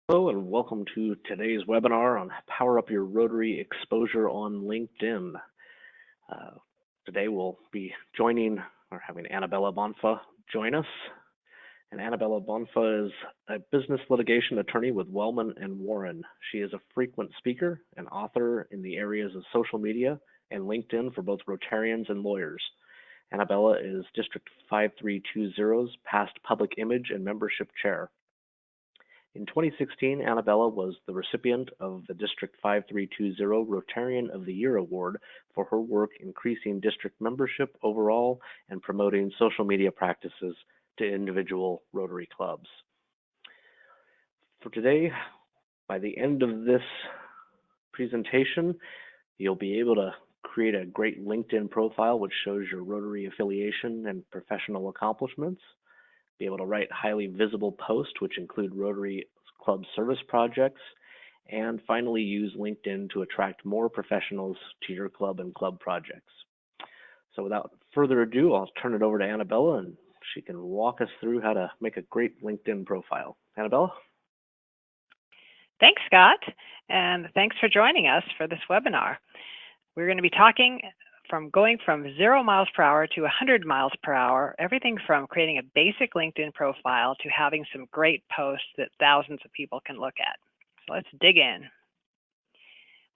Hello and welcome to today's webinar on Power Up Your Rotary Exposure on LinkedIn. Uh, Today we'll be joining or having Annabella Bonfa join us. And Annabella Bonfa is a business litigation attorney with Wellman and Warren. She is a frequent speaker and author in the areas of social media and LinkedIn for both Rotarians and lawyers. Annabella is District 5320's past public image and membership chair. In 2016, Annabella was the recipient of the District 5320 Rotarian of the Year Award for her work increasing district membership overall and promoting social media practices to individual Rotary clubs. For today, by the end of this presentation, you'll be able to create a great LinkedIn profile which shows your Rotary affiliation and professional accomplishments. Be able to write highly visible posts, which include Rotary Club service projects, and finally use LinkedIn to attract more professionals to your club and club projects. So without further ado, I'll turn it over to Annabella, and she can walk us through how to make a great LinkedIn profile. Annabella? Thanks, Scott, and thanks for joining us for this webinar. We're going to be talking going from 0 miles per hour to 100 miles per hour, everything from creating a basic LinkedIn profile to having some great posts that thousands of people can look at. So let's dig in.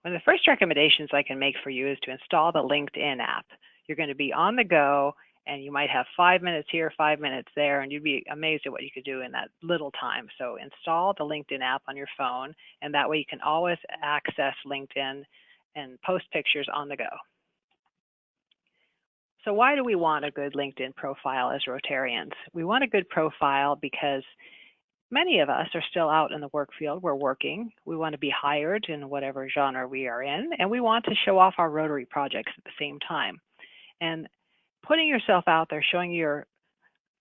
One of the first recommendations I can make for you is to install the LinkedIn app. You're going to be on the go, and you might have 5 minutes here, 5 minutes there, and you'd be amazed at what you could do in that little time. So install the LinkedIn app on your phone, and that way you can always access LinkedIn and post pictures on the go. So why do we want a good LinkedIn profile as Rotarians? We want a good profile because many of us are still out in the work field. We're working. We want to be hired in whatever genre we are in, and we want to show off our Rotary projects at the same time. And putting yourself out there, showing your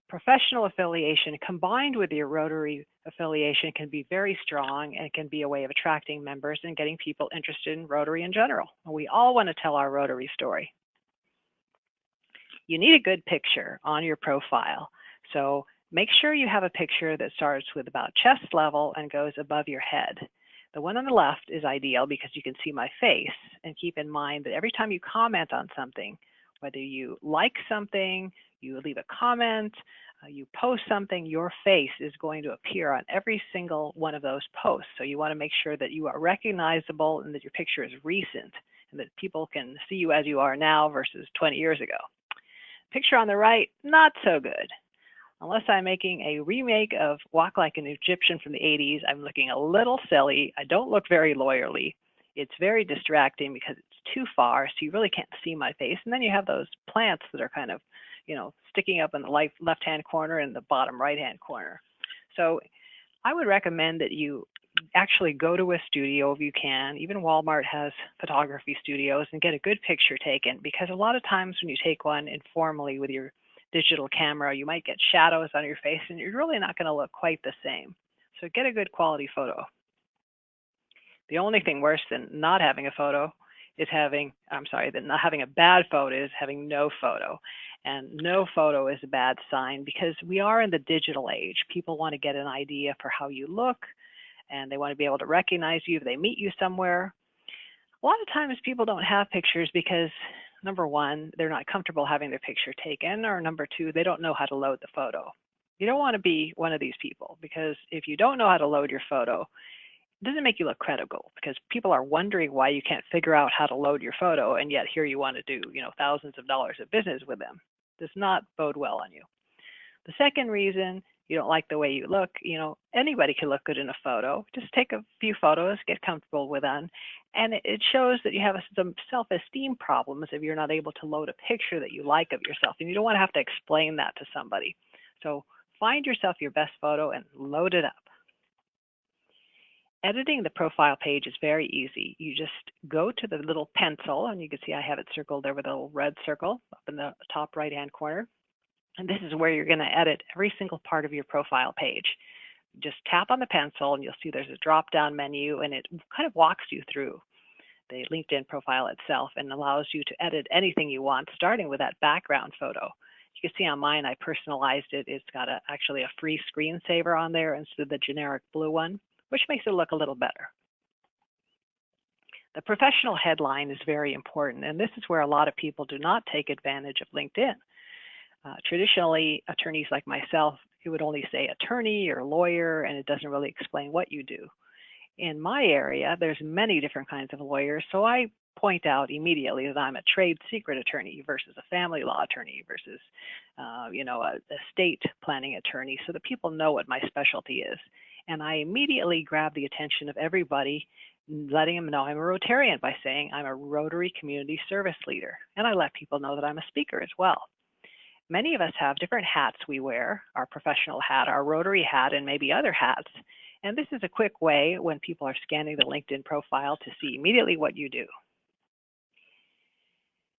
professional affiliation combined with your Rotary affiliation can be very strong, and it can be a way of attracting members and getting people interested in Rotary in general. And we all want to tell our Rotary story. You need a good picture on your profile. So make sure you have a picture that starts with about chest level and goes above your head. The one on the left is ideal because you can see my face. And keep in mind that every time you comment on something, whether you like something, you leave a comment, you post something, your face is going to appear on every single one of those posts. So you want to make sure that you are recognizable and that your picture is recent and that people can see you as you are now versus 20 years ago. Picture on the right, not so good. Unless I'm making a remake of Walk Like an Egyptian from the 80s, I'm looking a little silly. I don't look very lawyerly. It's very distracting because it's too far, so you really can't see my face. And then you have those plants that are kind of, sticking up in the left-hand corner and the bottom right-hand corner. So I would recommend that you actually go to a studio if you can. Even Walmart has photography studios, and get a good picture taken, because a lot of times when you take one informally with your digital camera, you might get shadows on your face and you're really not going to look quite the same. So get a good quality photo. The only thing worse than not having a photo is not having a bad photo is having no photo. And no photo is a bad sign because we are in the digital age. People want to get an idea for how you look, and they want to be able to recognize you if they meet you somewhere. A lot of times people don't have pictures because, number one, they're not comfortable having their picture taken, or number two, they don't know how to load the photo. You don't want to be one of these people, because if you don't know how to load your photo, it doesn't make you look credible, because people are wondering why you can't figure out how to load your photo, and yet here you want to do, thousands of dollars of business with them. It does not bode well on you. The second reason you don't like the way you look, anybody can look good in a photo. Just take a few photos, get comfortable with them, and it shows that you have some self-esteem problems if you're not able to load a picture that you like of yourself, and you don't want to have to explain that to somebody. So find yourself your best photo and load it up. Editing the profile page is very easy. You just go to the little pencil, and you can see I have it circled there with a little red circle up in the top right-hand corner. And this is where you're going to edit every single part of your profile page. Just tap on the pencil, and you'll see there's a drop-down menu, and it kind of walks you through the LinkedIn profile itself and allows you to edit anything you want, starting with that background photo. You can see on mine, I personalized it. It's got actually a free screensaver on there instead of the generic blue one. which makes it look a little better. The professional headline is very important, and this is where a lot of people do not take advantage of LinkedIn. Traditionally, attorneys like myself, it would only say attorney or lawyer, and it doesn't really explain what you do. In my area, there's many different kinds of lawyers, so I point out immediately that I'm a trade secret attorney versus a family law attorney versus, a estate planning attorney, so that people know what my specialty is. And I immediately grab the attention of everybody, letting them know I'm a Rotarian by saying I'm a Rotary Community Service Leader. And I let people know that I'm a speaker as well. Many of us have different hats we wear, our professional hat, our Rotary hat, and maybe other hats. And this is a quick way when people are scanning the LinkedIn profile to see immediately what you do.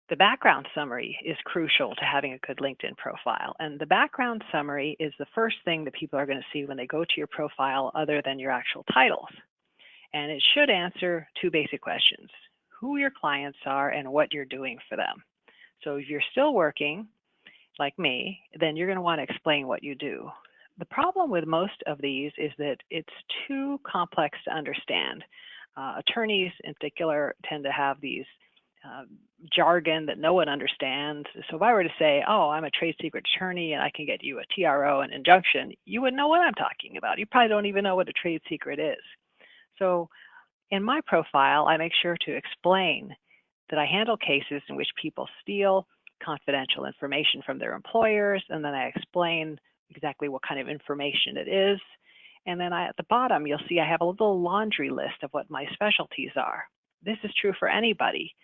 The background summary is crucial to having a good LinkedIn profile. And the background summary is the first thing that people are going to see when they go to your profile other than your actual titles. And it should answer two basic questions: who your clients are and what you're doing for them. So if you're still working, like me, then you're going to want to explain what you do. The problem with most of these is that it's too complex to understand. Attorneys in particular tend to have these jargon that no one understands. So if I were to say, oh, I'm a trade secret attorney and I can get you a TRO and injunction, you wouldn't know what I'm talking about. You probably don't even know what a trade secret is. So in my profile, I make sure to explain that I handle cases in which people steal confidential information from their employers, and then I explain exactly what kind of information it is. And then at the bottom, you'll see I have a little laundry list of what my specialties are. This is true for anybody.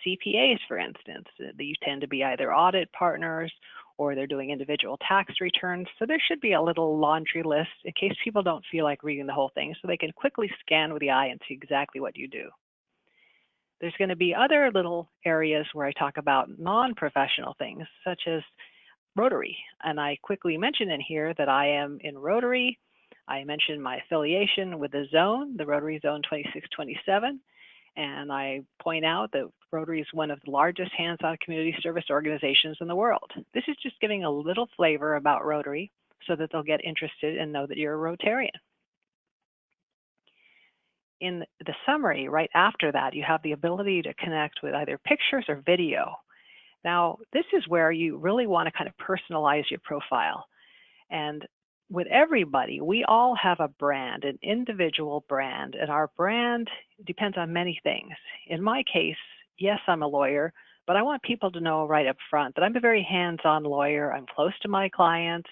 CPAs, for instance, you tend to be either audit partners or they're doing individual tax returns. So there should be a little laundry list in case people don't feel like reading the whole thing, so they can quickly scan with the eye and see exactly what you do. There's going to be other little areas where I talk about non-professional things, such as Rotary. And I quickly mention in here that I am in Rotary. I mention my affiliation with the zone, the Rotary Zone 2627. And I point out that Rotary is one of the largest hands-on community service organizations in the world. This is just giving a little flavor about Rotary so that they'll get interested and know that you're a Rotarian. In the summary, right after that, you have the ability to connect with either pictures or video. Now, this is where you really want to kind of personalize your profile. And with everybody, we all have a brand, an individual brand, and our brand depends on many things. In my case, yes, I'm a lawyer, but I want people to know right up front that I'm a very hands-on lawyer. I'm close to my clients.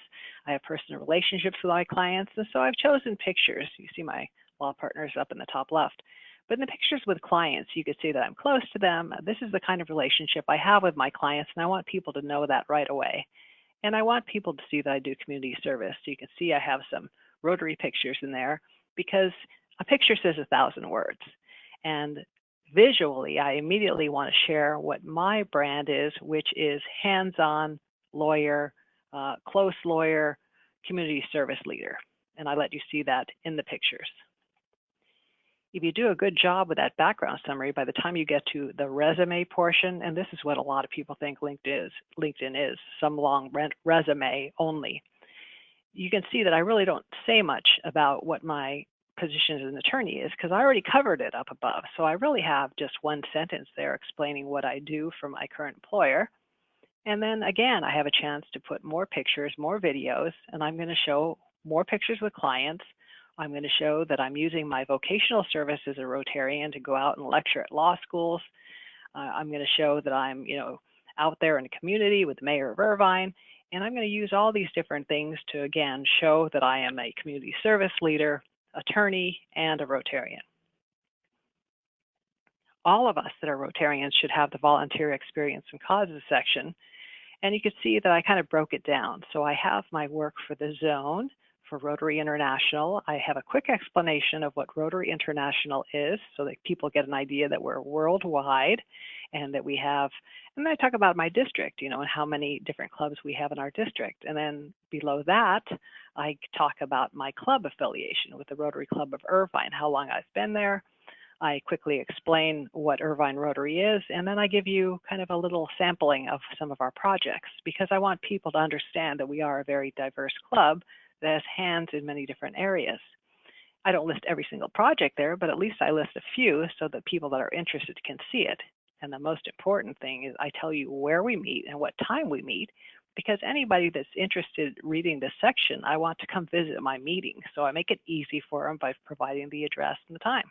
I have personal relationships with my clients, and so I've chosen pictures. You see my law partners up in the top left. But in the pictures with clients, you can see that I'm close to them. This is the kind of relationship I have with my clients, and I want people to know that right away. And I want people to see that I do community service. So you can see I have some Rotary pictures in there because a picture says 1,000 words. And visually, I immediately want to share what my brand is, which is hands-on lawyer, close lawyer, community service leader. And I let you see that in the pictures. If you do a good job with that background summary, by the time you get to the resume portion, and this is what a lot of people think LinkedIn is, some long resume only, you can see that I really don't say much about what my position as an attorney is because I already covered it up above. So I really have just one sentence there explaining what I do for my current employer. And then again, I have a chance to put more pictures, more videos, and I'm going to show more pictures with clients. I'm going to show that I'm using my vocational service as a Rotarian to go out and lecture at law schools. I'm going to show that I'm, out there in the community with the mayor of Irvine. And I'm going to use all these different things to, again, show that I am a community service leader, attorney, and a Rotarian. All of us that are Rotarians should have the volunteer experience and causes section. And you can see that I kind of broke it down. So I have my work for the zone, for Rotary International. I have a quick explanation of what Rotary International is so that people get an idea that we're worldwide and that we have, and then I talk about my district, and how many different clubs we have in our district. And then below that, I talk about my club affiliation with the Rotary Club of Irvine, how long I've been there. I quickly explain what Irvine Rotary is, and then I give you kind of a little sampling of some of our projects because I want people to understand that we are a very diverse club that has hands in many different areas. I don't list every single project there, but at least I list a few so that people that are interested can see it. And the most important thing is I tell you where we meet and what time we meet, because anybody that's interested reading this section, I want to come visit my meeting. So I make it easy for them by providing the address and the time.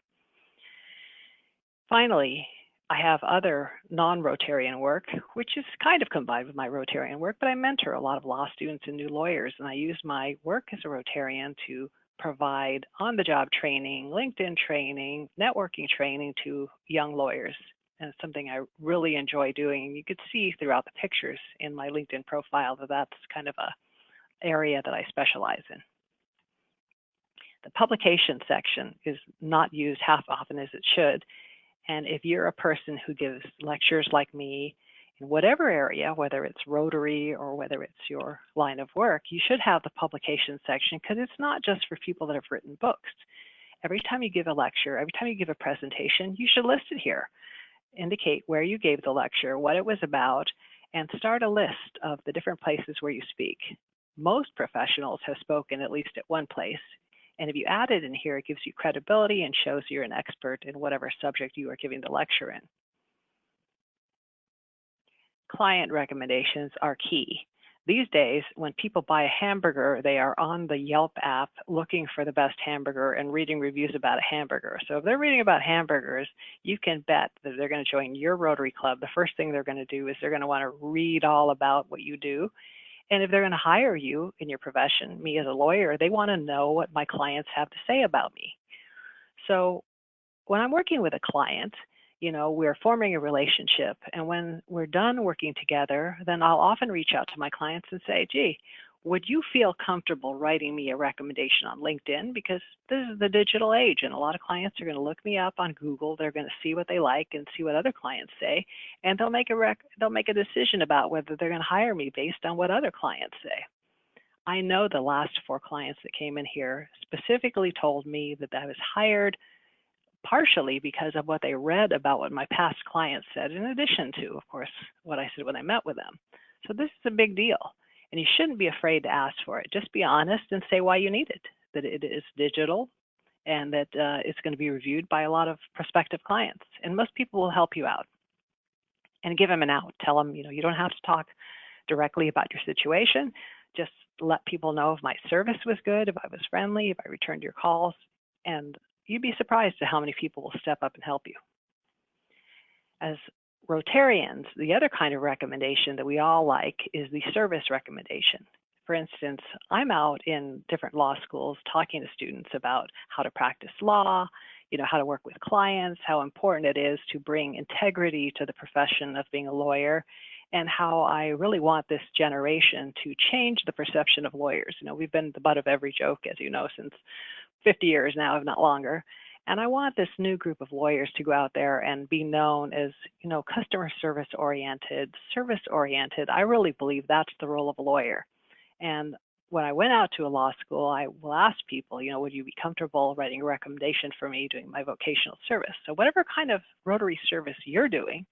Finally, I have other non-Rotarian work, which is kind of combined with my Rotarian work, but I mentor a lot of law students and new lawyers, and I use my work as a Rotarian to provide on-the-job training, LinkedIn training, networking training to young lawyers. And it's something I really enjoy doing. And you could see throughout the pictures in my LinkedIn profile that that's kind of a area that I specialize in. The publication section is not used half often as it should. And if you're a person who gives lectures like me in whatever area, whether it's Rotary or whether it's your line of work, you should have the publication section, because it's not just for people that have written books. Every time you give a lecture, every time you give a presentation, you should list it here. Indicate where you gave the lecture, what it was about, and start a list of the different places where you speak. Most professionals have spoken at least at one place. And if you add it in here, it gives you credibility and shows you're an expert in whatever subject you are giving the lecture in. Client recommendations are key. These days, when people buy a hamburger, they are on the Yelp app looking for the best hamburger and reading reviews about a hamburger. So if they're reading about hamburgers, you can bet that they're going to join your Rotary Club. The first thing they're going to do is they're going to want to read all about what you do. And if they're going to hire you in your profession, me as a lawyer, they want to know what my clients have to say about me. So when I'm working with a client, we're forming a relationship. And when we're done working together, then I'll often reach out to my clients and say, gee, would you feel comfortable writing me a recommendation on LinkedIn? Because this is the digital age, and a lot of clients are going to look me up on Google. They're going to see what they like and see what other clients say, and they'll make a decision about whether they're going to hire me based on what other clients say. I know the last 4 clients that came in here specifically told me that I was hired partially because of what they read about what my past clients said, in addition to, of course, what I said when I met with them. So this is a big deal, and you shouldn't be afraid to ask for it. Just be honest and say why you need it, that it is digital and that it's going to be reviewed by a lot of prospective clients, and most people will help you out. And give them an out. Tell them, you don't have to talk directly about your situation. Just let people know if my service was good, if I was friendly, if I returned your calls, and you'd be surprised at how many people will step up and help you. As Rotarians, the other kind of recommendation that we all like is the service recommendation. For instance, I'm out in different law schools talking to students about how to practice law, how to work with clients, how important it is to bring integrity to the profession of being a lawyer, and how I really want this generation to change the perception of lawyers. We've been the butt of every joke, as you know, since 50 years now, if not longer. And I want this new group of lawyers to go out there and be known as, customer service oriented. I really believe that's the role of a lawyer. And when I went out to a law school, I will ask people, would you be comfortable writing a recommendation for me doing my vocational service? So whatever kind of Rotary service you're doing,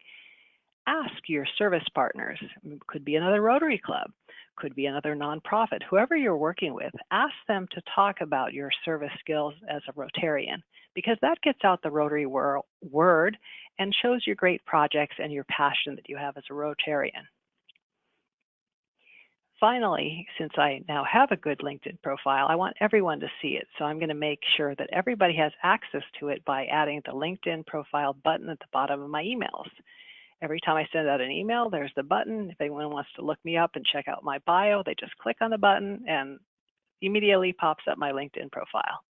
ask your service partners. It could be another Rotary Club, could be another nonprofit, whoever you're working with, ask them to talk about your service skills as a Rotarian, because that gets out the Rotary word and shows your great projects and your passion that you have as a Rotarian. Finally, since I now have a good LinkedIn profile, I want everyone to see it. So I'm going to make sure that everybody has access to it by adding the LinkedIn profile button at the bottom of my emails. Every time I send out an email, there's the button. If anyone wants to look me up and check out my bio, they just click on the button and immediately pops up my LinkedIn profile.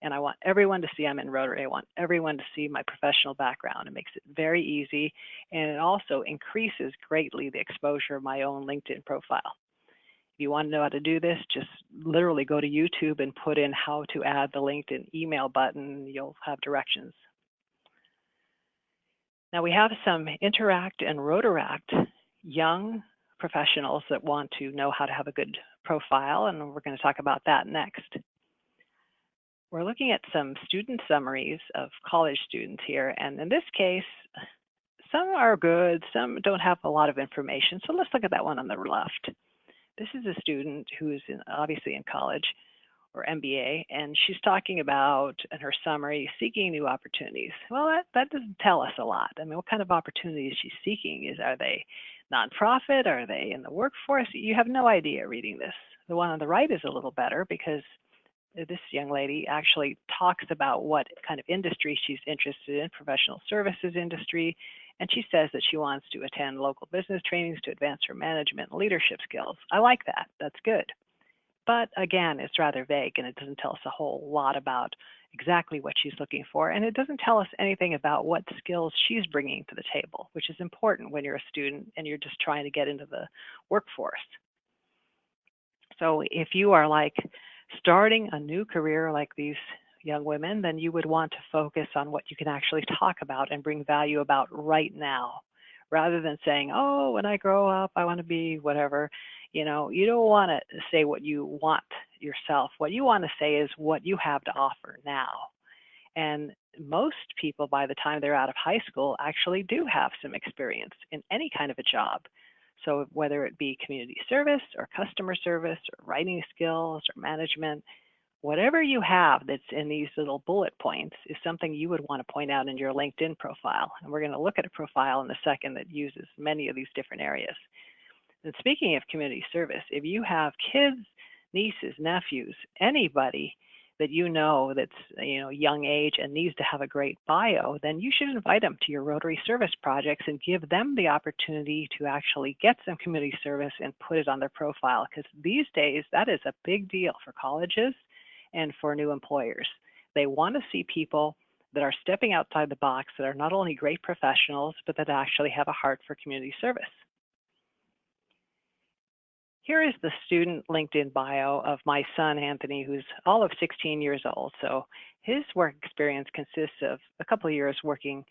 And I want everyone to see I'm in Rotary. I want everyone to see my professional background. It makes it very easy, and it also increases greatly the exposure of my own LinkedIn profile. If you want to know how to do this, just literally go to YouTube and put in how to add the LinkedIn email button. You'll have directions. Now we have some Interact and Rotaract young professionals that want to know how to have a good profile, and we're going to talk about that next. We're looking at some student summaries of college students here, and in this case, some are good, some don't have a lot of information. So let's look at that one on the left. This is a student who is obviously in college. or MBA, and she's talking about, in her summary, seeking new opportunities. Well, that doesn't tell us a lot. I mean, what kind of opportunities she's seeking? Are they nonprofit? Are they in the workforce? You have no idea reading this. The one on the right is a little better because this young lady actually talks about what kind of industry she's interested in, professional services industry, and she says that she wants to attend local business trainings to advance her management and leadership skills. I like that. That's good. But again, it's rather vague and it doesn't tell us a whole lot about exactly what she's looking for. And it doesn't tell us anything about what skills she's bringing to the table, which is important when you're a student and you're just trying to get into the workforce. So if you are like starting a new career like these young women, then you would want to focus on what you can actually talk about and bring value about right now, rather than saying, oh, when I grow up, I want to be whatever. You don't want to say what you want yourself. What you want to say is what you have to offer now. And most people, by the time they're out of high school, actually do have some experience in any kind of a job. So whether it be community service or customer service or writing skills or management, whatever you have that's in these little bullet points is something you would want to point out in your LinkedIn profile. And we're going to look at a profile in a second that uses many of these different areas. And speaking of community service, if you have kids, nieces, nephews, anybody that you know that's young age and needs to have a great bio, then you should invite them to your Rotary service projects and give them the opportunity to actually get some community service and put it on their profile. Because these days, that is a big deal for colleges and for new employers. They want to see people that are stepping outside the box, that are not only great professionals, but that actually have a heart for community service. Here is the student LinkedIn bio of my son, Anthony, who's all of 16 years old. So his work experience consists of a couple of years making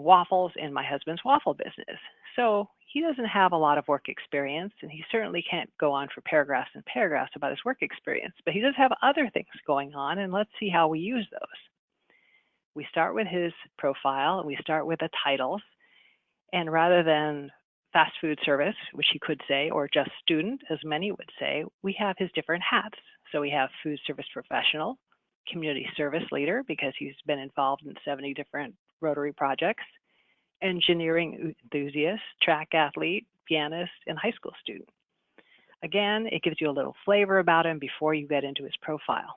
waffles in my husband's waffle business. So he doesn't have a lot of work experience, and he certainly can't go on for paragraphs and paragraphs about his work experience, but he does have other things going on, and let's see how we use those. We start with his profile, and we start with the titles, and rather than fast food service, which he could say, or just student, as many would say, we have his different hats. So we have food service professional, community service leader, because he's been involved in 70 different Rotary projects, engineering enthusiast, track athlete, pianist, and high school student. Again, it gives you a little flavor about him before you get into his profile.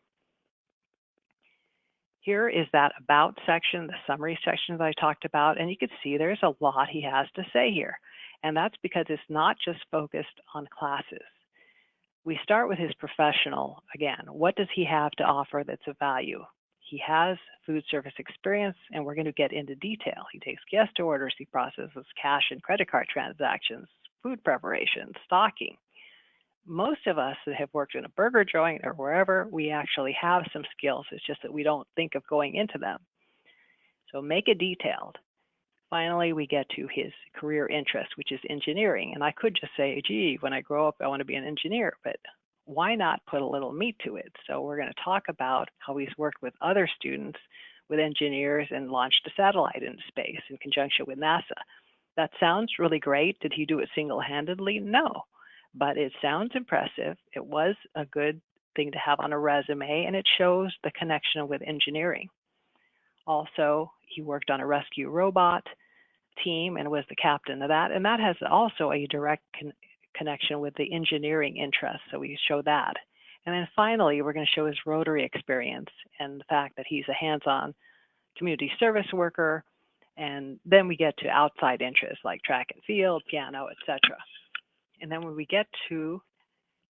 Here is that about section, the summary section that I talked about, and you can see there's a lot he has to say here. And that's because it's not just focused on classes. We start with his professional. Again, what does he have to offer that's of value? He has food service experience, and we're going to get into detail. He takes guest orders, he processes cash and credit card transactions, food preparation, stocking. Most of us that have worked in a burger joint or wherever, we actually have some skills. It's just that we don't think of going into them. So make it detailed. Finally, we get to his career interest, which is engineering. And I could just say, gee, when I grow up, I want to be an engineer, but why not put a little meat to it? So we're going to talk about how he's worked with other students, with engineers, and launched a satellite into space in conjunction with NASA. That sounds really great. Did he do it single-handedly? No, but it sounds impressive. It was a good thing to have on a resume, and it shows the connection with engineering. Also, he worked on a rescue robot team and was the captain of that, and that has also a direct connection with the engineering interest, so we show that. And then finally, we're going to show his Rotary experience and the fact that he's a hands-on community service worker, and then we get to outside interests like track and field, piano, etc. And then when we get to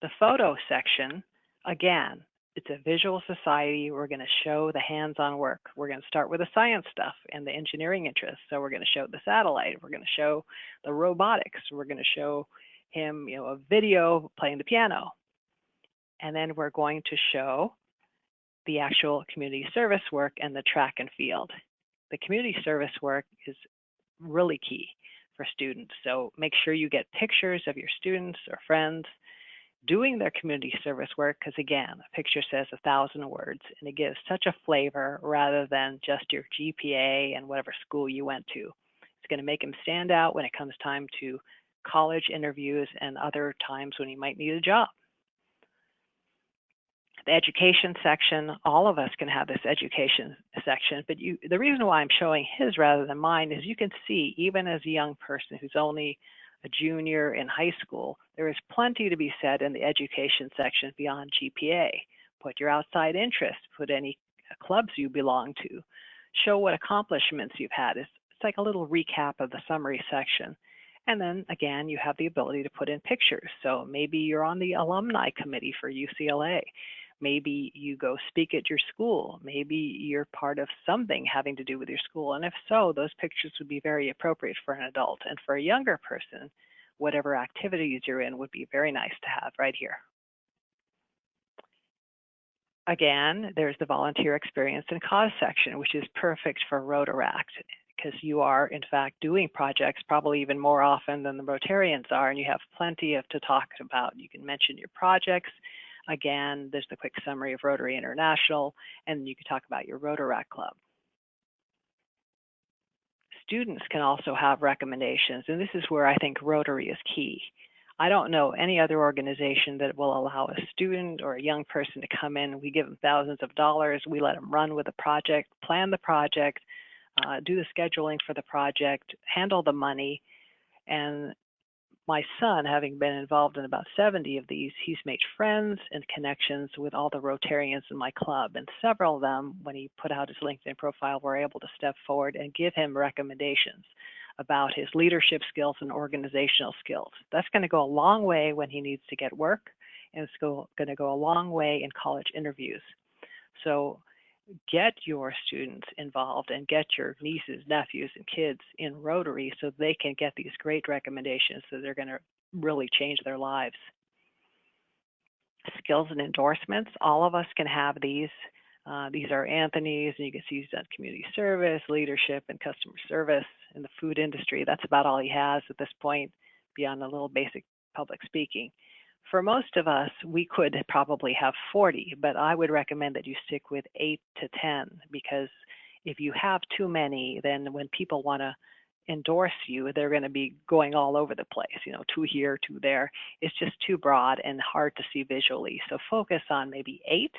the photo section, again, it's a visual society. We're going to show the hands-on work. We're going to start with the science stuff and the engineering interests. So we're going to show the satellite. We're going to show the robotics. We're going to show him, a video playing the piano. And then we're going to show the actual community service work and the track and field. The community service work is really key for students. So make sure you get pictures of your students or friends doing their community service work, because again, a picture says 1,000 words, and it gives such a flavor rather than just your GPA and whatever school you went to. It's going to make him stand out when it comes time to college interviews and other times when he might need a job. The education section, all of us can have this education section, but the reason why I'm showing his rather than mine is you can see, even as a young person who's only a junior in high school, there is plenty to be said in the education section beyond GPA. Put your outside interests, put any clubs you belong to, show what accomplishments you've had. It's like a little recap of the summary section. And then again, you have the ability to put in pictures. So maybe you're on the alumni committee for UCLA. Maybe you go speak at your school. Maybe you're part of something having to do with your school. And if so, those pictures would be very appropriate for an adult. And for a younger person, whatever activities you're in would be very nice to have right here. Again, there's the volunteer experience and cause section, which is perfect for Rotaract because you are, in fact, doing projects probably even more often than the Rotarians are, and you have plenty to talk about. You can mention your projects. Again, there's the quick summary of Rotary International, and you can talk about your Rotaract Club. Students can also have recommendations, and this is where I think Rotary is key. I don't know any other organization that will allow a student or a young person to come in. We give them thousands of dollars. We let them run with the project, plan the project, do the scheduling for the project, handle the money. And my son, having been involved in about 70 of these, he's made friends and connections with all the Rotarians in my club. And several of them, when he put out his LinkedIn profile, were able to step forward and give him recommendations about his leadership skills and organizational skills. That's going to go a long way when he needs to get work, and it's going to go a long way in college interviews. So get your students involved and get your nieces, nephews, and kids in Rotary so they can get these great recommendations that they're going to really change their lives. Skills and endorsements, all of us can have these. These are Anthony's, and you can see he's done community service, leadership, and customer service in the food industry. That's about all he has at this point, beyond a little basic public speaking. For most of us, we could probably have 40, but I would recommend that you stick with 8 to 10, because if you have too many, then when people want to endorse you, they're going to be going all over the place, 2 here, 2 there. It's just too broad and hard to see visually. So focus on maybe 8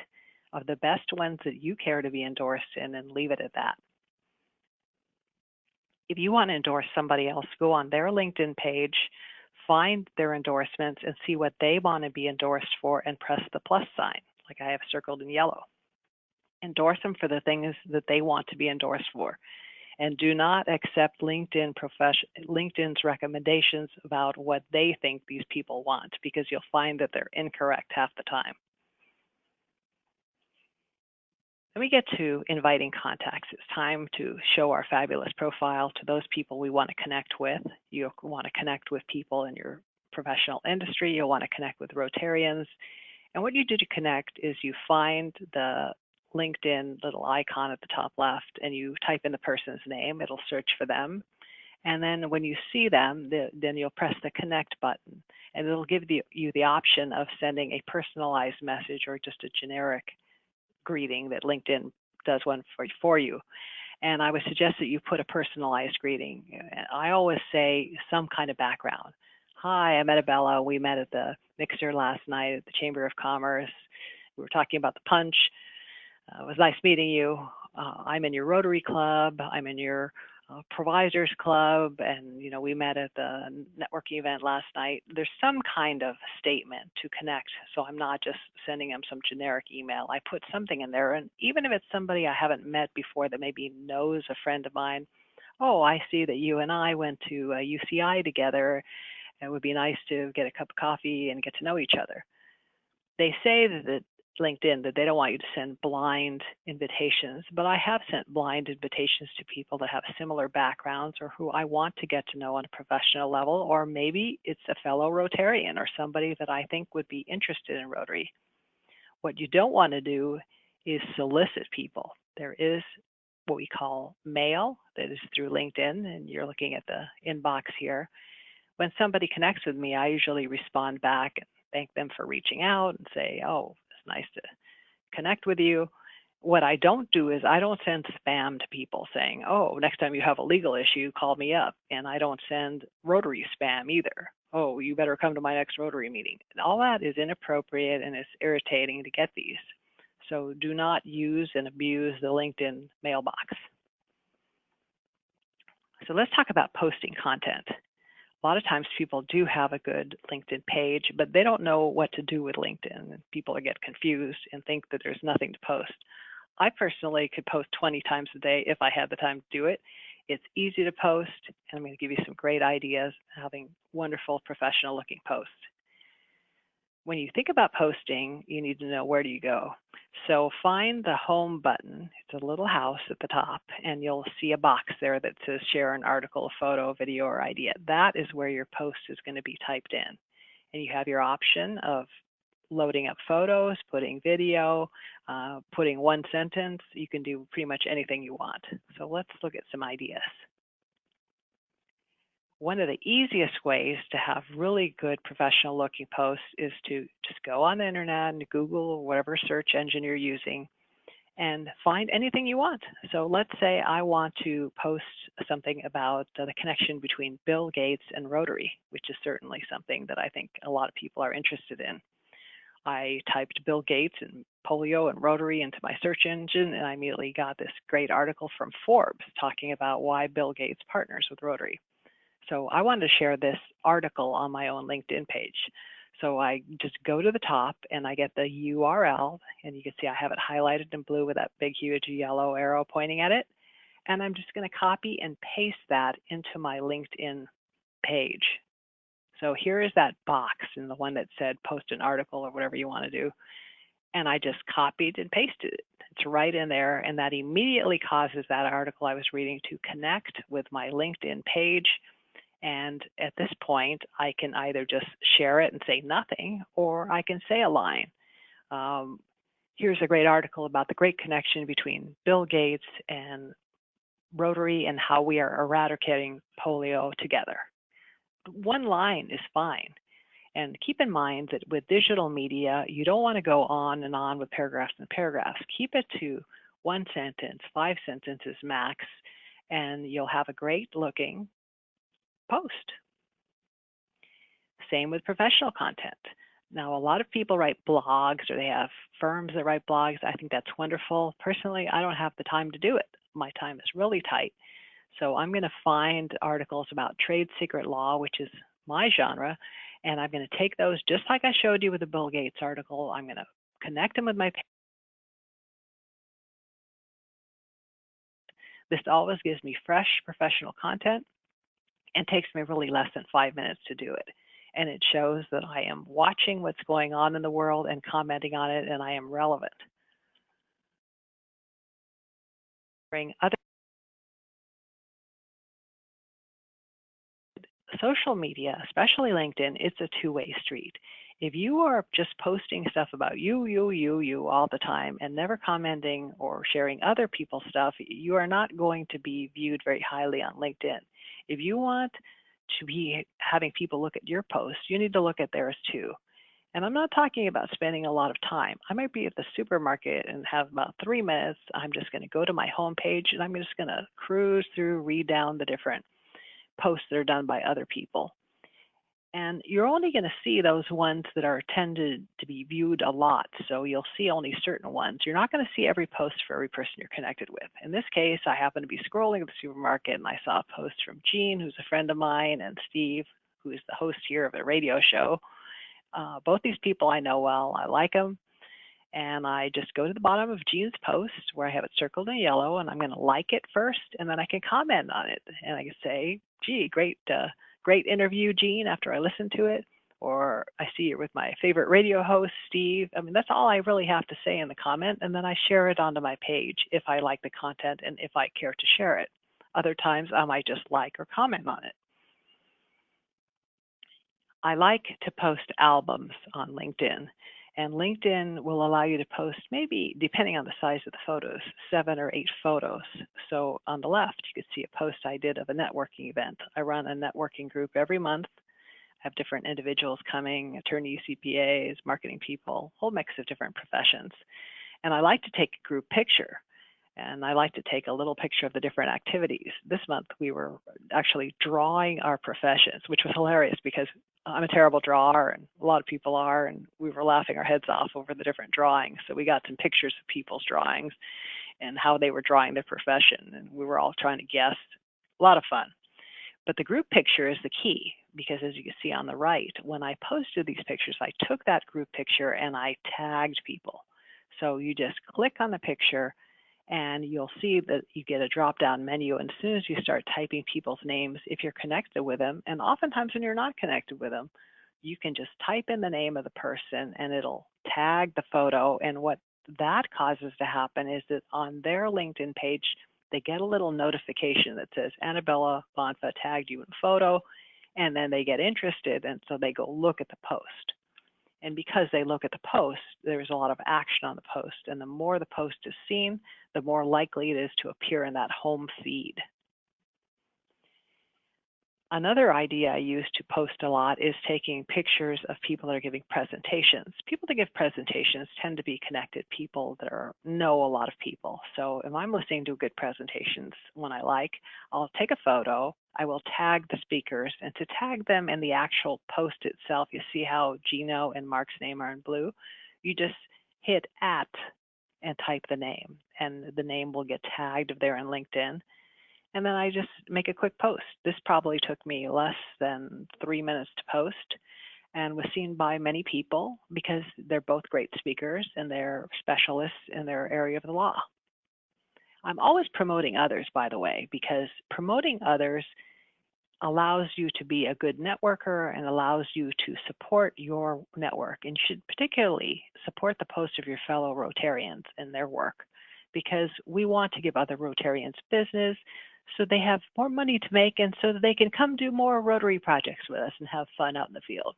of the best ones that you care to be endorsed in and leave it at that. If you want to endorse somebody else, go on their LinkedIn page, find their endorsements and see what they want to be endorsed for and press the plus sign, like I have circled in yellow. Endorse them for the things that they want to be endorsed for. And do not accept LinkedIn's recommendations about what they think these people want, because you'll find that they're incorrect half the time. Then we get to inviting contacts. It's time to show our fabulous profile to those people we want to connect with. You want to connect with people in your professional industry. You'll want to connect with Rotarians. And what you do to connect is you find the LinkedIn little icon at the top left and you type in the person's name. It'll search for them. And then when you see them, then you'll press the connect button, and it'll give you the option of sending a personalized message or just a generic greeting that LinkedIn does one for you. And I would suggest that you put a personalized greeting. I always say some kind of background. Hi, I'm Annabella. We met at the mixer last night at the Chamber of Commerce. We were talking about the punch. It was nice meeting you. I'm in your Rotary Club. I'm in your Provisors Club, and we met at the networking event last night. There's some kind of statement to connect, so I'm not just sending them some generic email. I put something in there, and even if it's somebody I haven't met before that maybe knows a friend of mine, oh, I see that you and I went to UCI together. It would be nice to get a cup of coffee and get to know each other. They say that LinkedIn that they don't want you to send blind invitations, but I have sent blind invitations to people that have similar backgrounds or who I want to get to know on a professional level, or maybe it's a fellow Rotarian or somebody that I think would be interested in Rotary. What you don't want to do is solicit people. There is what we call mail that is through LinkedIn, and you're looking at the inbox here. When somebody connects with me, I usually respond back and thank them for reaching out and say, oh, it's nice to connect with you. What I don't do is I don't send spam to people saying, oh, next time you have a legal issue, call me up. And I don't send Rotary spam either. oh, you better come to my next Rotary meeting. And all that is inappropriate and it's irritating to get these. So do not use and abuse the LinkedIn mailbox. So let's talk about posting content. A lot of times people do have a good LinkedIn page, but they don't know what to do with LinkedIn. People get confused and think that there's nothing to post. I personally could post 20 times a day if I had the time to do it. It's easy to post, and I'm going to give you some great ideas, having wonderful professional looking posts. When you think about posting, you need to know where do you go. So find the home button. It's a little house at the top, and you'll see a box there that says share an article, a photo, video, or idea. That is where your post is going to be typed in. And you have your option of loading up photos, putting video, putting one sentence. You can do pretty much anything you want. So let's look at some ideas. One of the easiest ways to have really good professional looking posts is to just go on the internet and Google or whatever search engine you're using and find anything you want. So let's say I want to post something about the connection between Bill Gates and Rotary, which is certainly something that I think a lot of people are interested in. I typed Bill Gates and polio and Rotary into my search engine, and I immediately got this great article from Forbes talking about why Bill Gates partners with Rotary. So I wanted to share this article on my own LinkedIn page. So I just go to the top and I get the URL, and you can see I have it highlighted in blue with that big, huge yellow arrow pointing at it. And I'm just going to copy and paste that into my LinkedIn page. So here is that box in the one that said post an article or whatever you want to do. And I just copied and pasted it. It's right in there, and that immediately causes that article I was reading to connect with my LinkedIn page. And at this point, I can either just share it and say nothing, or I can say a line. Here's a great article about the great connection between Bill Gates and Rotary and how we are eradicating polio together. One line is fine. And keep in mind that with digital media, you don't want to go on and on with paragraphs and paragraphs. Keep it to one sentence, 5 sentences max, and you'll have a great looking post. Same with professional content. Now, a lot of people write blogs or they have firms that write blogs. I think that's wonderful. Personally, I don't have the time to do it. My time is really tight. So I'm going to find articles about trade secret law, which is my genre, and I'm going to take those just like I showed you with the Bill Gates article. I'm going to connect them with my page. This always gives me fresh professional content and takes me really less than 5 minutes to do it. And it shows that I am watching what's going on in the world and commenting on it, and I am relevant. Bring other social media, especially LinkedIn, it's a two-way street. If you are just posting stuff about you all the time and never commenting or sharing other people's stuff, you are not going to be viewed very highly on LinkedIn. If you want to be having people look at your posts, you need to look at theirs too. And I'm not talking about spending a lot of time. I might be at the supermarket and have about 3 minutes. I'm just going to go to my home page and I'm just going to cruise through, read down the different posts that are done by other people. And you're only going to see those ones that are tended to be viewed a lot. So you'll see only certain ones. You're not going to see every post for every person you're connected with. In this case, I happened to be scrolling at the supermarket and I saw a post from Jean, who's a friend of mine, and Steve, who is the host here of a radio show. Both these people I know well. I like them. And I just go to the bottom of Jean's post where I have it circled in yellow, and I'm going to like it first, and then I can comment on it. And I can say, gee, great interview, Jean, after I listen to it. Or I see you're with my favorite radio host, Steve. I mean, that's all I really have to say in the comment, and then I share it onto my page if I like the content and if I care to share it. Other times I might just like or comment on it. I like to post albums on LinkedIn. And LinkedIn will allow you to post maybe, depending on the size of the photos, 7 or 8 photos. So on the left, you could see a post I did of a networking event. I run a networking group every month. I have different individuals coming, attorneys, CPAs, marketing people, a whole mix of different professions. And I like to take a group picture. And I like to take a little picture of the different activities. This month, we were actually drawing our professions, which was hilarious because I'm a terrible drawer, and a lot of people are, and we were laughing our heads off over the different drawings. So we got some pictures of people's drawings and how they were drawing their profession, and we were all trying to guess. A lot of fun. But the group picture is the key because, as you can see on the right, when I posted these pictures, I took that group picture and I tagged people. So you just click on the picture and you'll see that you get a drop-down menu. And as soon as you start typing people's names, if you're connected with them, and oftentimes when you're not connected with them, you can just type in the name of the person and it'll tag the photo. And what that causes to happen is that on their LinkedIn page, they get a little notification that says Annabella Bonfa tagged you in a photo, and then they get interested, and so they go look at the post. And because they look at the post, there's a lot of action on the post, and the more the post is seen, the more likely it is to appear in that home feed. Another idea I use to post a lot is taking pictures of people that are giving presentations. People that give presentations tend to be connected people that know a lot of people. So if I'm listening to good presentations, one I like, I'll take a photo, I will tag the speakers, and to tag them in the actual post itself, you see how Gino and Mark's name are in blue? You just hit @ and type the name, and the name will get tagged if they're in LinkedIn. And then I just make a quick post. This probably took me less than 3 minutes to post and was seen by many people because they're both great speakers and they're specialists in their area of the law. I'm always promoting others, by the way, because promoting others allows you to be a good networker and allows you to support your network. And you should particularly support the posts of your fellow Rotarians and their work, because we want to give other Rotarians business so they have more money to make and so that they can come do more Rotary projects with us and have fun out in the field.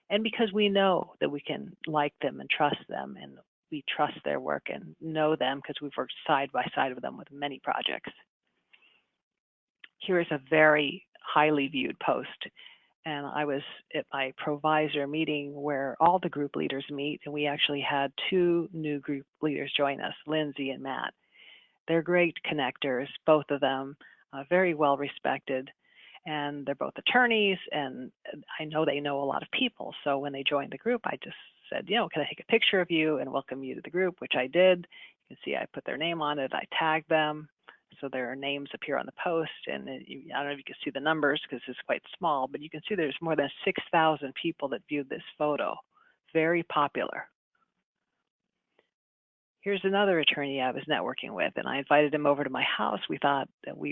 And because we know that we can like them and trust them, and we trust their work and know them because we've worked side by side with them with many projects. Here is a very highly viewed post. And I was at my provisor meeting where all the group leaders meet, and we actually had 2 new group leaders join us, Lindsay and Matt. They're great connectors, both of them, very well respected, and they're both attorneys, and I know they know a lot of people. So when they joined the group, I just said, can I take a picture of you and welcome you to the group, which I did. You can see I put their name on it, I tagged them, so their names appear on the post, and I don't know if you can see the numbers because it's quite small, but you can see there's more than 6,000 people that viewed this photo. Very popular. Here's another attorney I was networking with, and I invited him over to my house. We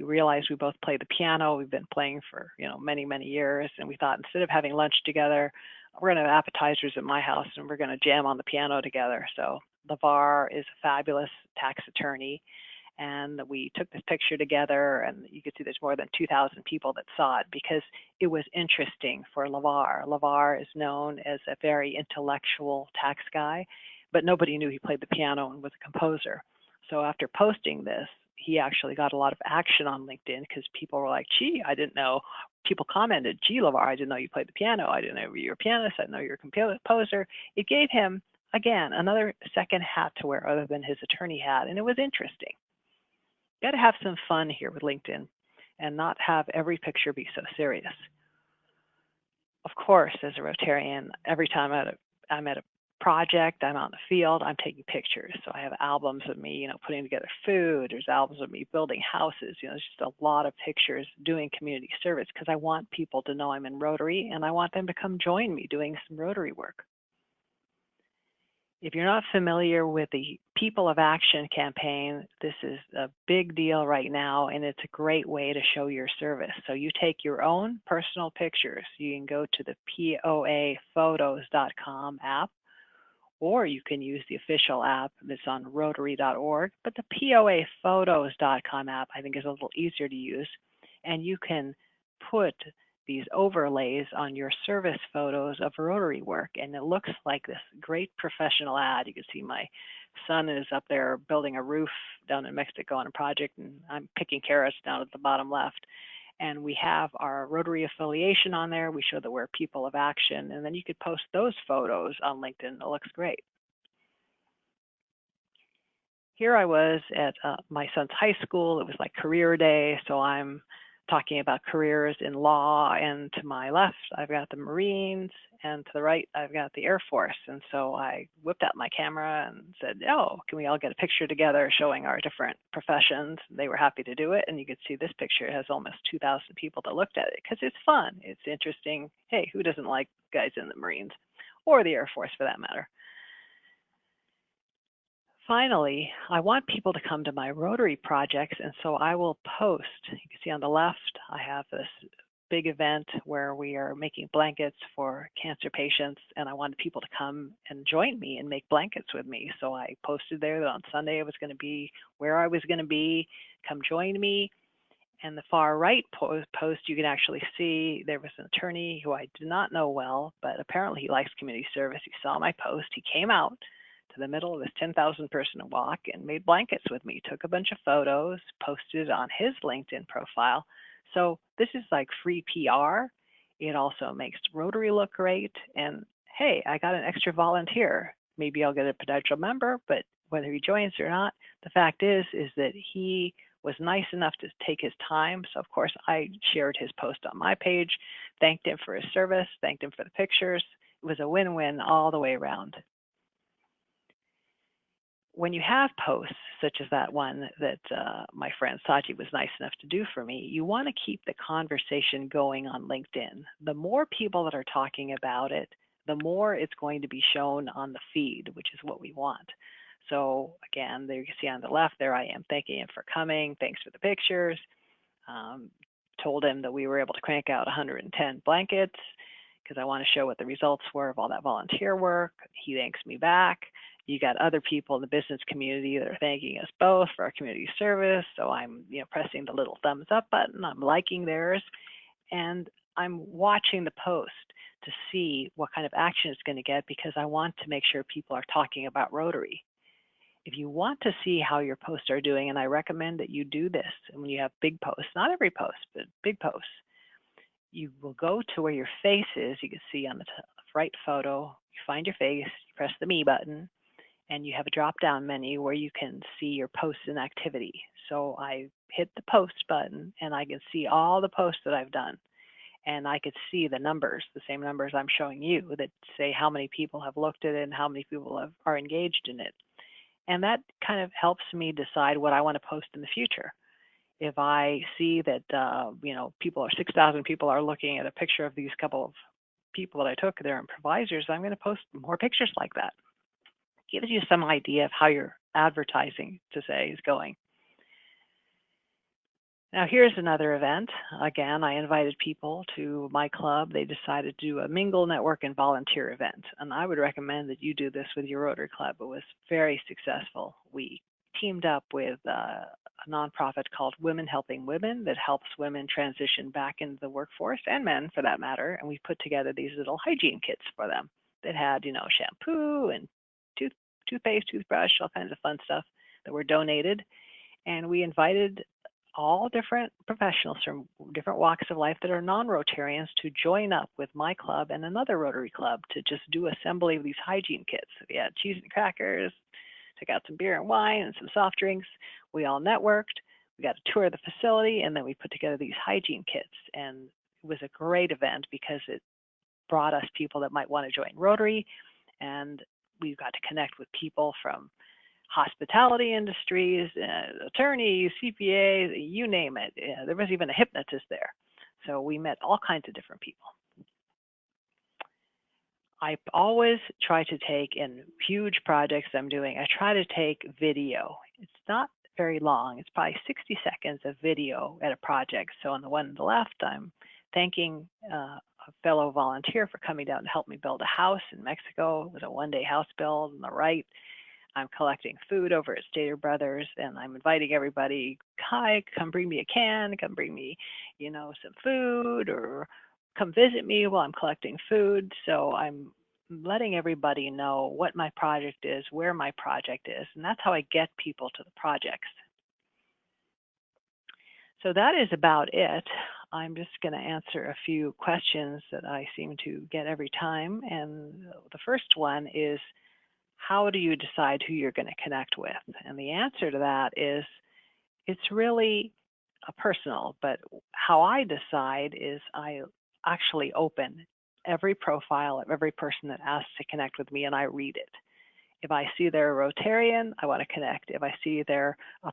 realized we both play the piano. We've been playing for many, many years, and we thought instead of having lunch together, we're going to have appetizers at my house, and we're going to jam on the piano together. So LeVar is a fabulous tax attorney, and we took this picture together, and you can see there's more than 2,000 people that saw it because it was interesting for LeVar. LeVar is known as a very intellectual tax guy, but nobody knew he played the piano and was a composer. So after posting this, he actually got a lot of action on LinkedIn because people were like, gee, I didn't know. People commented, gee, LeVar, I didn't know you played the piano. I didn't know you were a pianist. I didn't know you were a composer. It gave him, again, another second hat to wear other than his attorney hat, and it was interesting. You got to have some fun here with LinkedIn and not have every picture be so serious. Of course, as a Rotarian, every time I'm at a project, I'm out in the field, I'm taking pictures. So I have albums of me, putting together food. There's albums of me building houses. There's just a lot of pictures doing community service because I want people to know I'm in Rotary and I want them to come join me doing some Rotary work. If you're not familiar with the People of Action campaign, this is a big deal right now, and it's a great way to show your service. So you take your own personal pictures. You can go to the poaphotos.com app, or you can use the official app that's on rotary.org. But the poaphotos.com app, I think, is a little easier to use, and you can put these overlays on your service photos of Rotary work, and it looks like this great professional ad. You can see my son is up there building a roof down in Mexico on a project, and I'm picking carrots down at the bottom left. And we have our Rotary affiliation on there. We show that we're people of action, and then you could post those photos on LinkedIn. It looks great. Here I was at my son's high school. It was like career day, so I'm talking about careers in law, and to my left, I've got the Marines, and to the right, I've got the Air Force. And so I whipped out my camera and said, oh, can we all get a picture together showing our different professions? They were happy to do it. And you can see this picture has almost 2,000 people that looked at it because it's fun. It's interesting. Hey, who doesn't like guys in the Marines or the Air Force for that matter? Finally, I want people to come to my Rotary projects, and so I will post. You can see on the left, I have this big event where we are making blankets for cancer patients, and I wanted people to come and join me and make blankets with me. So I posted there that on Sunday I was going to be where I was going to be. Come join me. And the far right post, you can actually see there was an attorney who I did not know well, but apparently he likes community service. He saw my post. He came out to the middle of this 10,000 person walk and made blankets with me, took a bunch of photos, posted it on his LinkedIn profile. So this is like free PR. It also makes Rotary look great. And hey, I got an extra volunteer. Maybe I'll get a potential member, but whether he joins or not, the fact is that he was nice enough to take his time. So of course I shared his post on my page, thanked him for his service, thanked him for the pictures. It was a win-win all the way around. When you have posts such as that one that my friend Saji was nice enough to do for me, you want to keep the conversation going on LinkedIn. The more people that are talking about it, the more it's going to be shown on the feed, which is what we want. So again, there you can see on the left, there I am thanking him for coming. Thanks for the pictures. Told him that we were able to crank out 110 blankets because I want to show what the results were of all that volunteer work. He thanks me back. You got other people in the business community that are thanking us both for our community service. So I'm, pressing the little thumbs up button. I'm liking theirs, and I'm watching the post to see what kind of action it's going to get because I want to make sure people are talking about Rotary. If you want to see how your posts are doing, and I recommend that you do this, and when you have big posts, not every post, but big posts, you will go to where your face is. You can see on the right photo, you find your face, you press the me button, and you have a drop-down menu where you can see your posts in activity. So I hit the post button, and I can see all the posts that I've done. And I could see the numbers, the same numbers I'm showing you that say how many people have looked at it and how many people are engaged in it. And that kind of helps me decide what I want to post in the future. If I see that, 6,000 people are looking at a picture of these couple of people that I took, they're improvisers, I'm going to post more pictures like that. It gives you some idea of how your advertising, to say, is going. Now here's another event. Again, I invited people to my club. They decided to do a mingle, network, and volunteer event. And I would recommend that you do this with your Rotary Club. It was very successful. We teamed up with a nonprofit called Women Helping Women that helps women transition back into the workforce, and men for that matter. And we put together these little hygiene kits for them that had, shampoo and toothpaste, toothbrush, all kinds of fun stuff that were donated. And we invited all different professionals from different walks of life that are non-Rotarians to join up with my club and another Rotary club to just do assembly of these hygiene kits. We had cheese and crackers, took out some beer and wine and some soft drinks. We all networked. We got a tour of the facility, and then we put together these hygiene kits. And it was a great event because it brought us people that might want to join Rotary, and we got to connect with people from hospitality industries, attorneys, CPAs, you name it. There was even a hypnotist there. So we met all kinds of different people. I always try to take in huge projects I'm doing, I try to take video. It's not very long. It's probably 60 seconds of video at a project. So on the one on the left, I'm thanking a fellow volunteer for coming down to help me build a house in Mexico. It was a one-day house build. On the right, I'm collecting food over at Stater Brothers, and I'm inviting everybody, hi, come bring me a can, come bring me, some food, or come visit me while I'm collecting food. So I'm letting everybody know what my project is, where my project is, and that's how I get people to the projects. So that is about it. I'm just going to answer a few questions that I seem to get every time. And the first one is, how do you decide who you're going to connect with? And the answer to that is, it's really personal, but how I decide is I actually open every profile of every person that asks to connect with me and I read it. If I see they're a Rotarian, I want to connect. If I see they're a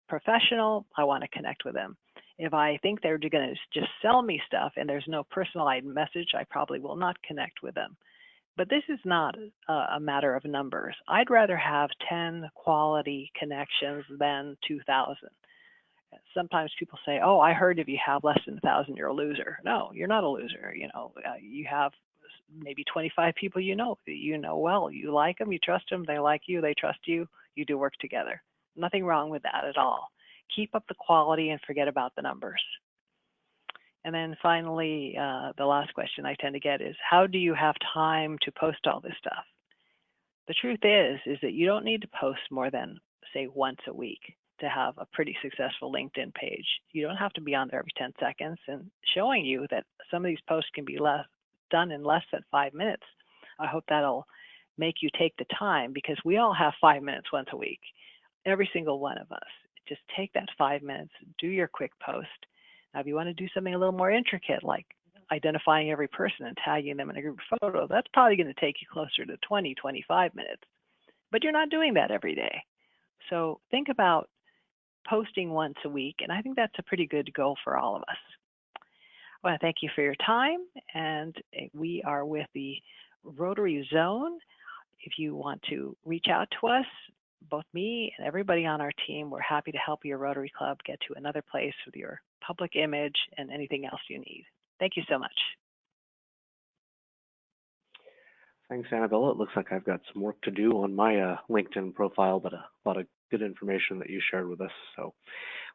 professional, I want to connect with them. If I think they're going to just sell me stuff and there's no personalized message, I probably will not connect with them. But this is not a matter of numbers. I'd rather have 10 quality connections than 2,000. Sometimes people say, "Oh, I heard if you have less than 1,000, you're a loser." No, you're not a loser. You have maybe 25 people that you know well. You like them, you trust them, they like you, they trust you. You do work together. Nothing wrong with that at all. Keep up the quality and forget about the numbers. And then finally, the last question I tend to get is, how do you have time to post all this stuff? The truth is that you don't need to post more than, say, once a week to have a pretty successful LinkedIn page. You don't have to be on there every 10 seconds, and showing you that some of these posts can be done in less than 5 minutes. I hope that'll make you take the time, because we all have 5 minutes once a week, every single one of us. Just take that 5 minutes, do your quick post. Now, if you want to do something a little more intricate, like identifying every person and tagging them in a group photo, that's probably going to take you closer to 20, 25 minutes. But you're not doing that every day. So think about posting once a week, and I think that's a pretty good goal for all of us. I want to thank you for your time, and we are with the Rotary Zone. If you want to reach out to us, both me and everybody on our team, we're happy to help your Rotary Club get to another place with your public image and anything else you need. Thank you so much. Thanks, Annabella. It looks like I've got some work to do on my LinkedIn profile, but a lot of good information that you shared with us. So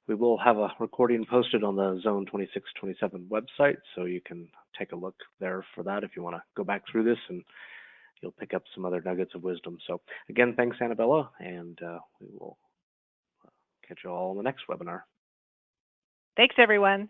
we will have a recording posted on the Zone 2627 website, so you can take a look there for that if you want to go back through this, and you'll pick up some other nuggets of wisdom. So again, thanks, Annabella, and we will catch you all on the next webinar. Thanks, everyone.